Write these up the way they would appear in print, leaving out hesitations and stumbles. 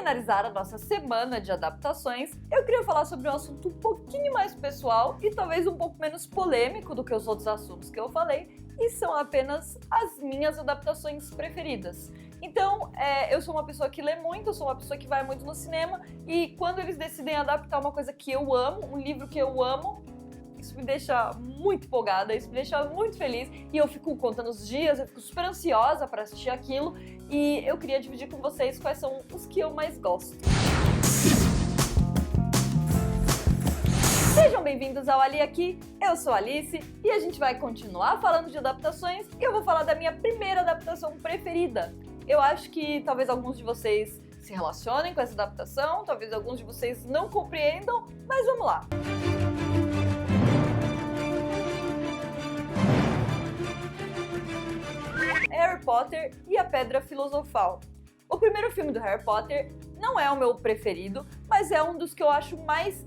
finalizar a nossa semana de adaptações, eu queria falar sobre um assunto um pouquinho mais pessoal e talvez um pouco menos polêmico do que os outros assuntos que eu falei, e são apenas as minhas adaptações preferidas. Então, eu sou uma pessoa que lê muito, eu sou uma pessoa que vai muito no cinema, e quando eles decidem adaptar uma coisa que eu amo, um livro que eu amo, isso me deixa muito empolgada, isso me deixa muito feliz, e eu fico contando os dias, eu fico super ansiosa para assistir aquilo, e eu queria dividir com vocês quais são os que eu mais gosto. Sejam bem-vindos ao Ali Aqui, eu sou a Alice, e a gente vai continuar falando de adaptações, e eu vou falar da minha primeira adaptação preferida. Eu acho que talvez alguns de vocês se relacionem com essa adaptação, talvez alguns de vocês não compreendam, mas vamos lá! Harry Potter e a Pedra Filosofal. O primeiro filme do Harry Potter não é o meu preferido, mas é um dos que eu acho mais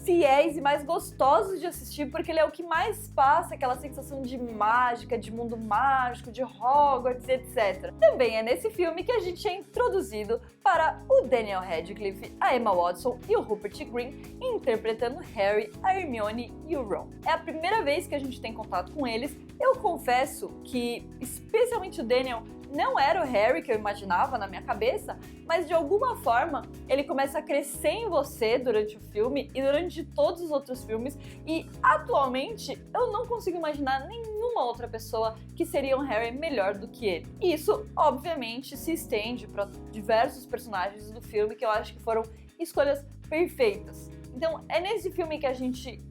fiéis e mais gostosos de assistir, porque ele é o que mais passa aquela sensação de mágica, de mundo mágico, de Hogwarts, etc. Também é nesse filme que a gente é introduzido para o Daniel Radcliffe, a Emma Watson e o Rupert Grint interpretando Harry, a Hermione e o Ron. É a primeira vez que a gente tem contato com eles. Eu confesso que, especialmente o Daniel, não era o Harry que eu imaginava na minha cabeça, mas de alguma forma ele começa a crescer em você durante o filme e durante todos os outros filmes, e atualmente eu não consigo imaginar nenhuma outra pessoa que seria um Harry melhor do que ele. E isso, obviamente, se estende para diversos personagens do filme que eu acho que foram escolhas perfeitas. Então é nesse filme que a gente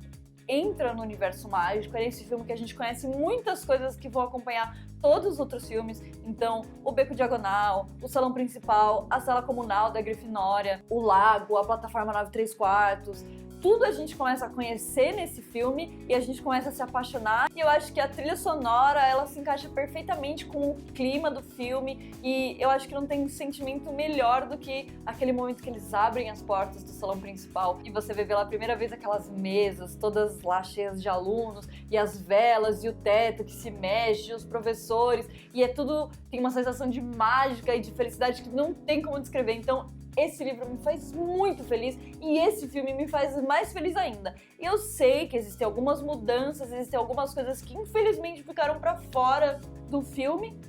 entra no universo mágico, é nesse filme que a gente conhece muitas coisas que vão acompanhar todos os outros filmes. Então, o Beco Diagonal, o salão principal, a sala comunal da Grifinória, o lago, a plataforma 9¾ tudo a gente começa a conhecer nesse filme e a gente começa a se apaixonar. E eu acho que a trilha sonora, ela se encaixa perfeitamente com o clima do filme, e eu acho que não tem um sentimento melhor do que aquele momento que eles abrem as portas do salão principal e você vê pela primeira vez aquelas mesas todas lá cheias de alunos, e as velas e o teto que se mexe, e os professores, e é tudo, tem uma sensação de mágica e de felicidade que não tem como descrever. Então esse livro me faz muito feliz e esse filme me faz mais feliz ainda. Eu sei que existem algumas mudanças, existem algumas coisas que infelizmente ficaram pra fora do filme,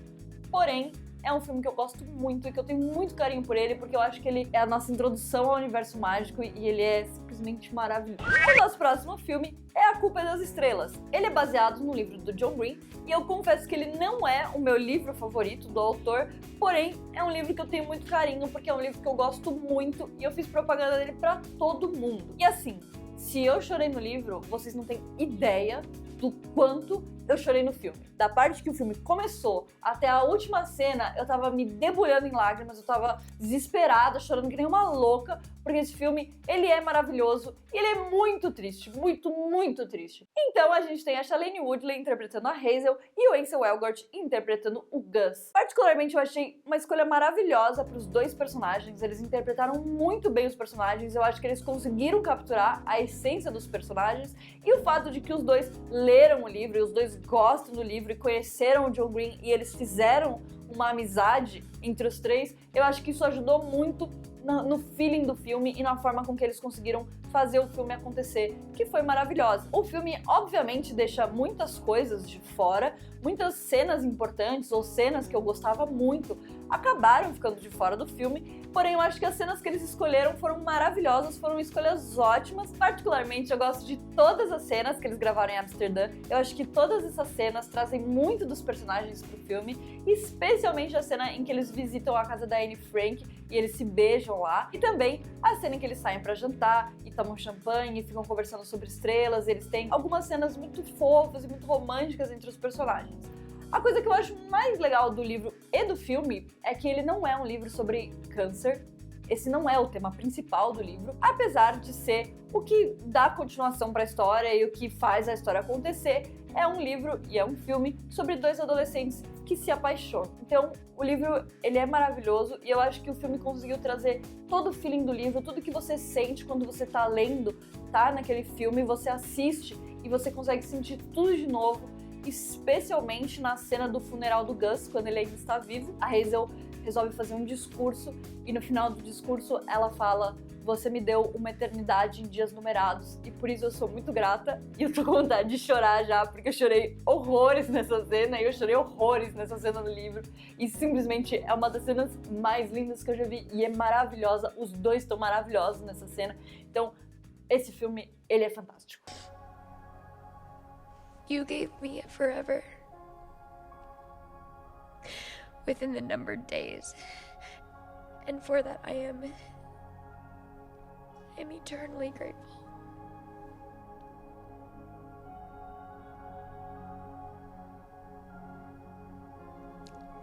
porém é um filme que eu gosto muito e que eu tenho muito carinho por ele, porque eu acho que ele é a nossa introdução ao universo mágico e ele é simplesmente maravilhoso. O nosso próximo filme é A Culpa é das Estrelas. Ele é baseado no livro do John Green e eu confesso que ele não é o meu livro favorito do autor, porém é um livro que eu tenho muito carinho, porque é um livro que eu gosto muito e eu fiz propaganda dele pra todo mundo. E assim, se eu chorei no livro, vocês não têm ideia do quanto eu chorei no filme. Da parte que o filme começou até a última cena, eu tava me debulhando em lágrimas, eu tava desesperada, chorando que nem uma louca, porque esse filme, ele é maravilhoso e ele é muito triste, muito, muito triste. Então a gente tem a Shailene Woodley interpretando a Hazel e o Ansel Elgort interpretando o Gus. Particularmente eu achei uma escolha maravilhosa para os dois personagens, eles interpretaram muito bem os personagens, eu acho que eles conseguiram capturar a essência dos personagens, e o fato de que os dois leram o livro e os dois gostam do livro e conheceram o John Green e eles fizeram uma amizade entre os três, eu acho que isso ajudou muito no feeling do filme e na forma com que eles conseguiram fazer o filme acontecer, que foi maravilhosa. O filme, obviamente, deixa muitas coisas de fora, muitas cenas importantes ou cenas que eu gostava muito acabaram ficando de fora do filme, porém eu acho que as cenas que eles escolheram foram maravilhosas, foram escolhas ótimas. Particularmente eu gosto de todas as cenas que eles gravaram em Amsterdã, eu acho que todas essas cenas trazem muito dos personagens pro filme, especialmente a cena em que eles visitam a casa da Anne Frank e eles se beijam lá, e também a cena em que eles saem pra jantar e tomam champanhe e ficam conversando sobre estrelas. Eles têm algumas cenas muito fofas e muito românticas entre os personagens. A coisa que eu acho mais legal do livro e do filme é que ele não é um livro sobre câncer. Esse não é o tema principal do livro, apesar de ser o que dá continuação para a história e o que faz a história acontecer. É um livro e é um filme sobre dois adolescentes que se apaixonam. Então, o livro, ele é maravilhoso e eu acho que o filme conseguiu trazer todo o feeling do livro, tudo que você sente quando você tá lendo, tá naquele filme, você assiste e você consegue sentir tudo de novo, especialmente na cena do funeral do Gus, quando ele ainda está vivo. A Hazel resolve fazer um discurso e no final do discurso ela fala: você me deu uma eternidade em dias numerados e por isso eu sou muito grata. E eu tô com vontade de chorar já, porque eu chorei horrores nessa cena e eu chorei horrores nessa cena do livro. E simplesmente é uma das cenas mais lindas que eu já vi e é maravilhosa. Os dois estão maravilhosos nessa cena. Então, esse filme, ele é fantástico. You gave me a forever within the numbered days. And for that I'm eternally grateful.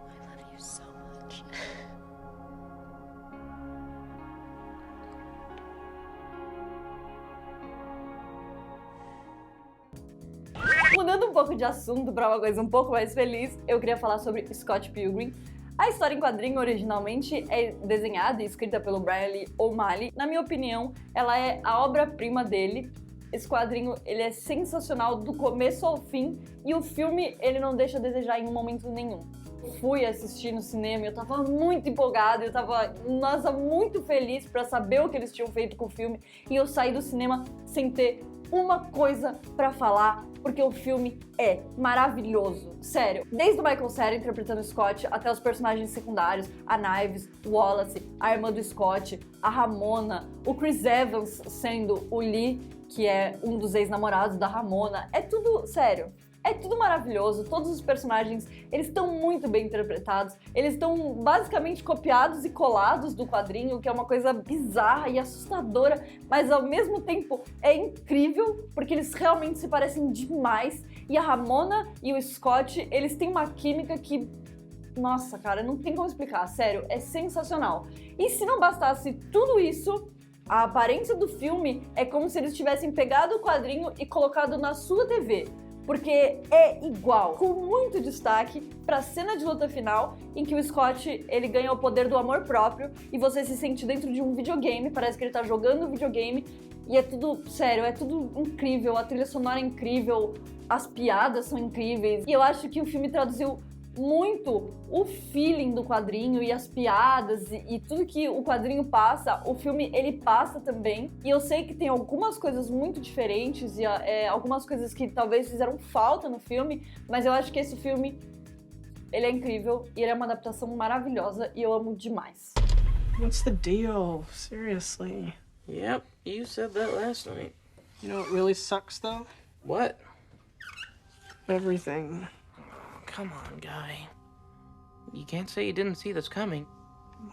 I love you so much. Mudando um pouco de assunto para uma coisa um pouco mais feliz, eu queria falar sobre Scott Pilgrim. A história em quadrinho originalmente é desenhada e escrita pelo Brian Lee O'Malley. Na minha opinião, ela é a obra-prima dele. Esse quadrinho, ele é sensacional do começo ao fim e o filme, ele não deixa a desejar em um momento nenhum. Fui assistir no cinema e eu tava muito empolgada, eu tava, nossa, muito feliz pra saber o que eles tinham feito com o filme e eu saí do cinema sem ter uma coisa pra falar, porque o filme é maravilhoso, sério. Desde o Michael Cera interpretando o Scott, até os personagens secundários, a Knives, o Wallace, a irmã do Scott, a Ramona, o Chris Evans sendo o Lee, que é um dos ex-namorados da Ramona, é tudo, sério. É tudo maravilhoso, todos os personagens, eles estão muito bem interpretados, eles estão basicamente copiados e colados do quadrinho, que é uma coisa bizarra e assustadora, mas ao mesmo tempo é incrível, porque eles realmente se parecem demais, e a Ramona e o Scott, eles têm uma química que, nossa, cara, não tem como explicar, sério, é sensacional. E se não bastasse tudo isso, a aparência do filme é como se eles tivessem pegado o quadrinho e colocado na sua TV. Porque é igual, com muito destaque para a cena de luta final, em que o Scott, ele ganha o poder do amor próprio e você se sente dentro de um videogame, parece que ele tá jogando um videogame e é tudo, sério, é tudo incrível, a trilha sonora é incrível, as piadas são incríveis e eu acho que o filme traduziu muito o feeling do quadrinho e as piadas e tudo que o quadrinho passa, o filme ele passa também. E eu sei que tem algumas coisas muito diferentes e algumas coisas que talvez fizeram falta no filme, mas eu acho que esse filme, ele é incrível e ele é uma adaptação maravilhosa e eu amo demais. What's the deal? Seriously. Yep, you said that last night. You know what really sucks though? What? Everything. Come on, guy. You can't say you didn't see this coming.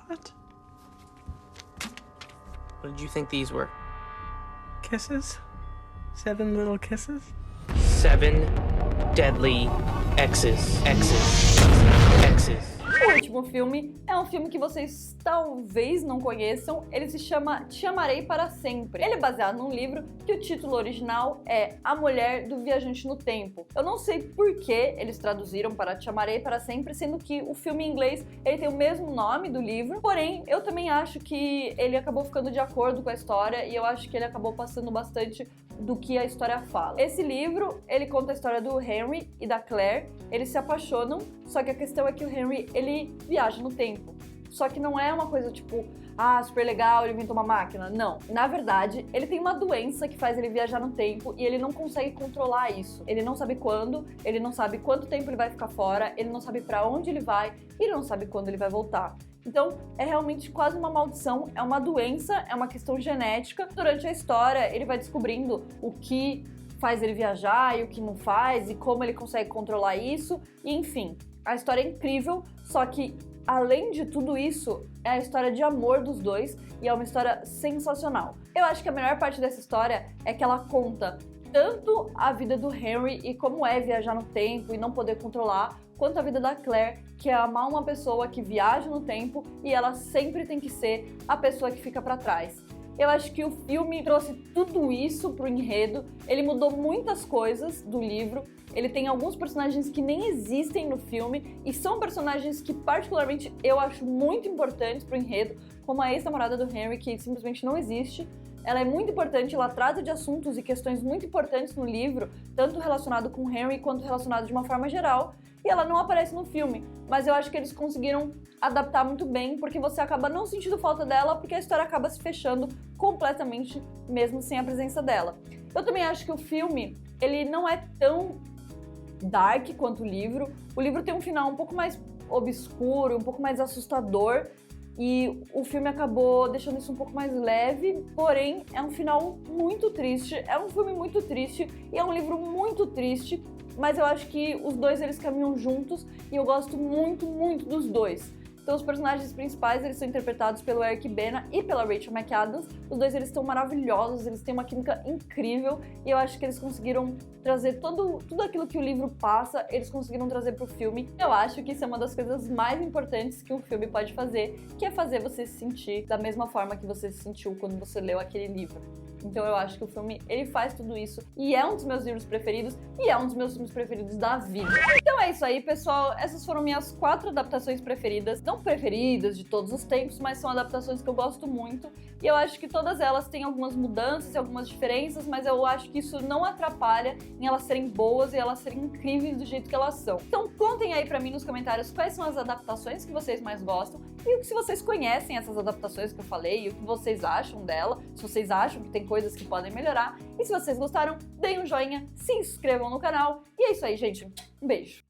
What? What did you think these were? Kisses? 7 little kisses? 7 deadly X's. X's. X's. O último filme é um filme que vocês talvez não conheçam, ele se chama Te Amarei Para Sempre. Ele é baseado num livro que o título original é A Mulher do Viajante no Tempo. Eu não sei por que eles traduziram para Te Amarei Para Sempre, sendo que o filme em inglês ele tem o mesmo nome do livro, porém eu também acho que ele acabou ficando de acordo com a história e eu acho que ele acabou passando bastante do que a história fala. Esse livro, ele conta a história do Henry e da Claire, eles se apaixonam, só que a questão é que o Henry, ele viaja no tempo. Só que não é uma coisa tipo, super legal, ele inventou uma máquina. Não. Na verdade, ele tem uma doença que faz ele viajar no tempo e ele não consegue controlar isso. Ele não sabe quando, ele não sabe quanto tempo ele vai ficar fora, ele não sabe pra onde ele vai e ele não sabe quando ele vai voltar. Então, é realmente quase uma maldição, é uma doença, é uma questão genética. Durante a história, ele vai descobrindo o que faz ele viajar e o que não faz e como ele consegue controlar isso. E, enfim, a história é incrível, só que além de tudo isso, é a história de amor dos dois e é uma história sensacional. Eu acho que a melhor parte dessa história é que ela conta tanto a vida do Henry e como é viajar no tempo e não poder controlar, quanto a vida da Claire, que é amar uma pessoa que viaja no tempo e ela sempre tem que ser a pessoa que fica pra trás. Eu acho que o filme trouxe tudo isso pro enredo, ele mudou muitas coisas do livro, ele tem alguns personagens que nem existem no filme e são personagens que particularmente eu acho muito importantes pro enredo, como a ex-namorada do Henry, que simplesmente não existe. Ela é muito importante, ela trata de assuntos e questões muito importantes no livro, tanto relacionado com o Henry quanto relacionado de uma forma geral, e ela não aparece no filme, mas eu acho que eles conseguiram adaptar muito bem, porque você acaba não sentindo falta dela, porque a história acaba se fechando completamente, mesmo sem a presença dela. Eu também acho que o filme, ele não é tão dark quanto o livro tem um final um pouco mais obscuro, um pouco mais assustador, e o filme acabou deixando isso um pouco mais leve, porém é um final muito triste, é um filme muito triste e é um livro muito triste, mas eu acho que os dois eles caminham juntos e eu gosto muito, muito dos dois. Então os personagens principais eles são interpretados pelo Eric Bana e pela Rachel McAdams. Os dois eles estão maravilhosos, eles têm uma química incrível e eu acho que eles conseguiram trazer tudo aquilo que o livro passa, eles conseguiram trazer pro filme. Eu acho que isso é uma das coisas mais importantes que um filme pode fazer, que é fazer você se sentir da mesma forma que você se sentiu quando você leu aquele livro. Então eu acho que o filme, ele faz tudo isso e é um dos meus livros preferidos e é um dos meus filmes preferidos da vida. Então é isso aí, pessoal. Essas foram minhas 4 adaptações preferidas. Não preferidas de todos os tempos, mas são adaptações que eu gosto muito. E eu acho que todas elas têm algumas mudanças e algumas diferenças, mas eu acho que isso não atrapalha em elas serem boas e elas serem incríveis do jeito que elas são. Então contem aí pra mim nos comentários quais são as adaptações que vocês mais gostam e se vocês conhecem essas adaptações que eu falei e o que vocês acham dela, se vocês acham que tem coisas que podem melhorar. E se vocês gostaram, deem um joinha, se inscrevam no canal. E é isso aí, gente. Um beijo!